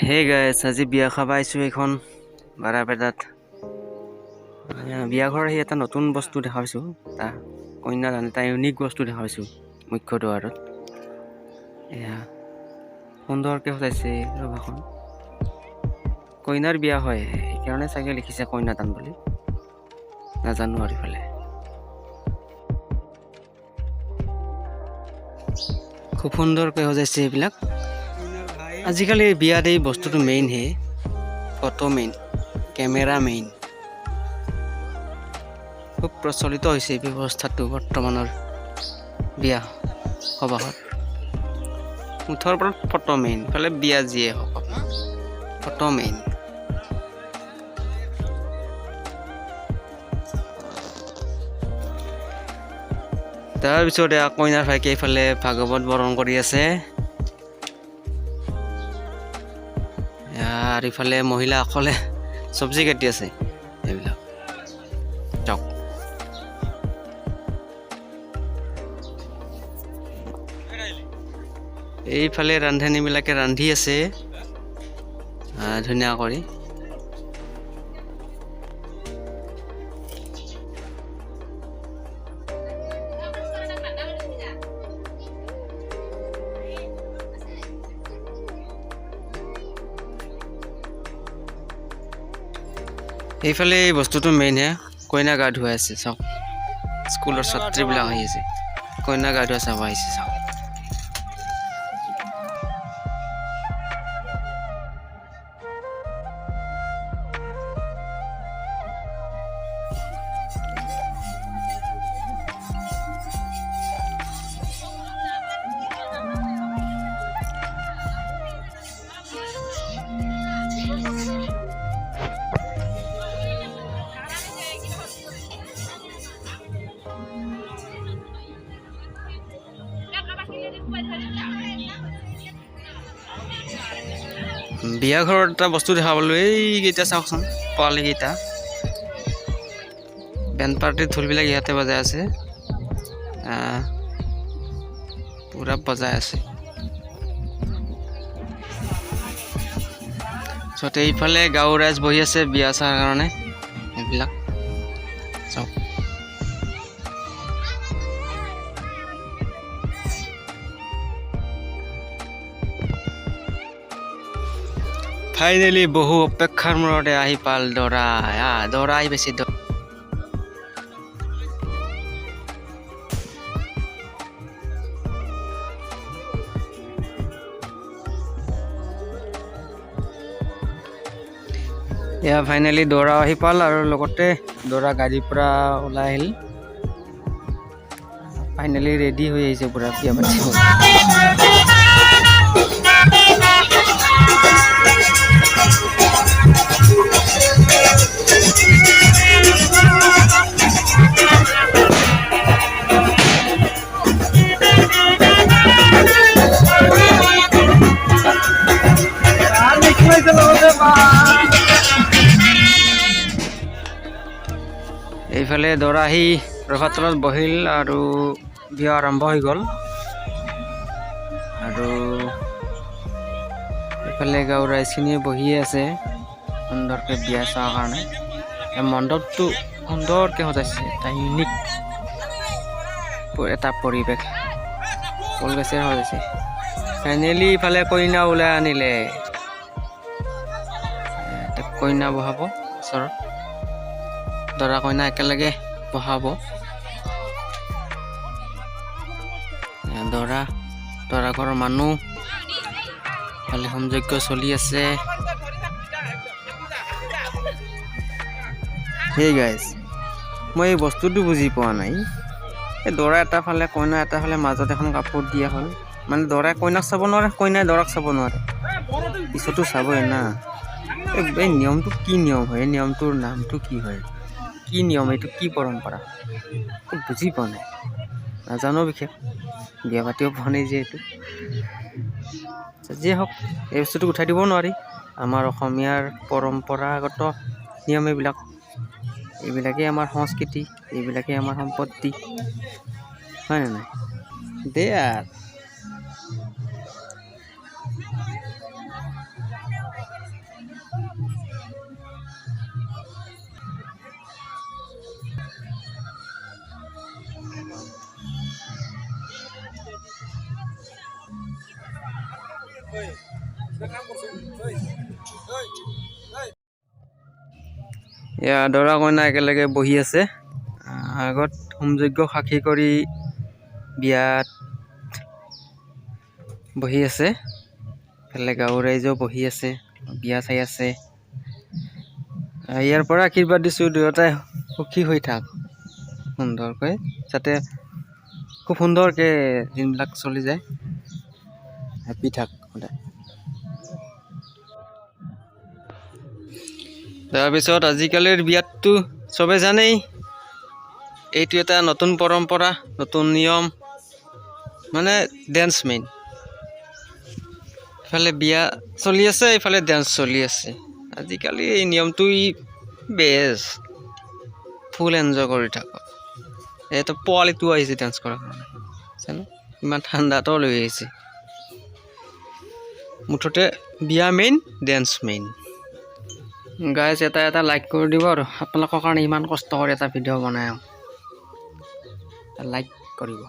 হে গাইছ আজি বিয়া খাব আহিছোঁ এইখন বাৰাপেটাত। বিয়া ঘৰ আহি এটা নতুন বস্তু দেখা পাইছোঁ, এটা কইনাৰ এটা ইউনিক বস্তু দেখা পাইছোঁ মুখ্য দুৱাৰত। এয়া সুন্দৰকৈ সজাইছে ৰভাখন। কইনাৰ বিয়া হয়, সেইকাৰণে চাগে লিখিছে কন্যাদান বুলি, নাজানো আৰু ইফালে। খুব সুন্দৰকৈ সজাইছে এইবিলাক। আজিকালি বিয়াত এই বস্তুটো মেইন হে, ফটো মেইন, কেমেৰা মেইন। খুব প্ৰচলিত হৈছে এই ব্যৱস্থাটো বৰ্তমানৰ বিয়া সবাহত। মুঠৰ ওপৰত ফটো মেইন, ইফালে বিয়া যিয়ে হওক ফটো মেইন। তাৰপিছত কইনাৰ ভাইকে এইফালে ভাগৱত বৰণ কৰি আছে, আৰু ইফালে মহিলাসকলে চব্জি কাটি আছে। এইবিলাক চাওক, এইফালে ৰান্ধনীবিলাকে ৰান্ধি আছে ধুনীয়া কৰি। এইফালে এই বস্তুটো মেইনহে, কইনা গা ধুৱাই আছে চাওক। স্কুলৰ ছাত্ৰীবিলাক আহি আছে, কইনা গা ধুৱা চাব আহিছে চাওক। বিয়া ঘৰত এটা বস্তু দেখা পালোঁ, এইকেইটা চাওকচোন, পোৱালীকেইটা বেণ্ড পাৰ্টিৰ ঢোলবিলাক ইয়াতে বজাই আছে, পূৰা বজাই আছে। পিছত এইফালে গাঁৱৰ ৰাইজ বহি আছে বিয়া চোৱাৰ কাৰণে। এইবিলাক চাওক, ফাইনেলি বহু অপেক্ষাৰ মূৰতে আহি পাল দৰা। দৰা আহি পাইছে। এয়া ফাইনেলি দৰা আহি পাল, আৰু লগতে দৰা গাড়ীৰ পৰা ওলাই আহিল। ফাইনেলি ৰেডি হৈ আহিছে পুৰা বিয়া পাতিব। এইফালে দৰা আহি ৰভাৰ তলত বহিল আৰু বিয়া আৰম্ভ হৈ গ'ল। আৰু এইফালে গাঁৱৰ ৰাইজখিনিয়ে বহিয়ে আছে সুন্দৰকৈ বিয়া চোৱাৰ কাৰণে। মণ্ডপটো সুন্দৰকৈ সজাইছে, এটা ইউনিক এটা পৰিৱেশ, ফুল গছেৰে সজাইছে। ফাইনেলি ইফালে কইনা ওলাই আনিলে, কইনা বহাব ওচৰত, দৰা কইনা একেলগে বহাব। দৰা ঘৰৰ মানুহ, ইফালে হোমযজ্ঞ চলি আছে। সেই গাইজ, মই এই বস্তুটো বুজি পোৱা নাই। এই দৰা এটা ফালে কইনা এটা ফালে মাজত এখন কাপোৰ দিয়া হ'ল, মানে দৰাই কইনাক চাব নোৱাৰে, কইনাই দৰাক চাব নোৱাৰে, পিছতো চাবই না। এই নিয়মটো কি নিয়ম হয়? এই নিয়মটোৰ নামটো কি হয়? কি নিয়ম এইটো? কি পৰম্পৰা? বুজি পোৱা নাই, নাজানো বিশেষ, বিয়া পাতিও পোৱা নাই যিহেতু। যিয়ে হওক, এই বস্তুটো উঠাই দিব নোৱাৰি। আমাৰ অসমীয়াৰ পৰম্পৰাগত নিয়ম এইবিলাকেই আমাৰ সংস্কৃতি, এইবিলাকেই আমাৰ সম্পত্তি, হয় নে নাই? দে আৰু এয়া দৰা কইনা একেলগে বহি আছে। আগত হোমযজ্ঞ সাক্ষী কৰি বিয়াত বহি আছে। ইফালে গাঁৱৰ ৰাইজেও বহি আছে, বিয়া চাই আছে। ইয়াৰ পৰা আশীৰ্বাদ দিছোঁ দুয়োটাই সুখী হৈ থাক সুন্দৰকৈ, যাতে খুব সুন্দৰকৈ দিনবিলাক চলি যায়। হেপ্পী থাক সদায়। তাৰপিছত আজিকালিৰ বিয়াততো চবে জানেই, এইটো এটা নতুন পৰম্পৰা, নতুন নিয়ম, মানে ডেন্স মেইন। ইফালে বিয়া চলি আছে, ইফালে ডেন্স চলি আছে। আজিকালি এই নিয়মটোই বেষ্ট, ফুল এনজয় কৰি থাকক। এইটো পোৱালিটো আহিছে ডেন্স কৰাৰ কাৰণে, জানো ইমান ঠাণ্ডাটো লৈ আহিছে। মুঠতে বিয়া মেইন, ডেন্স মেইন। গাইজ এটা লাইক কৰি দিব আৰু আপোনালোকৰ কাৰণে ইমান কষ্ট কৰি এটা ভিডিঅ' বনাই লাইক কৰিব।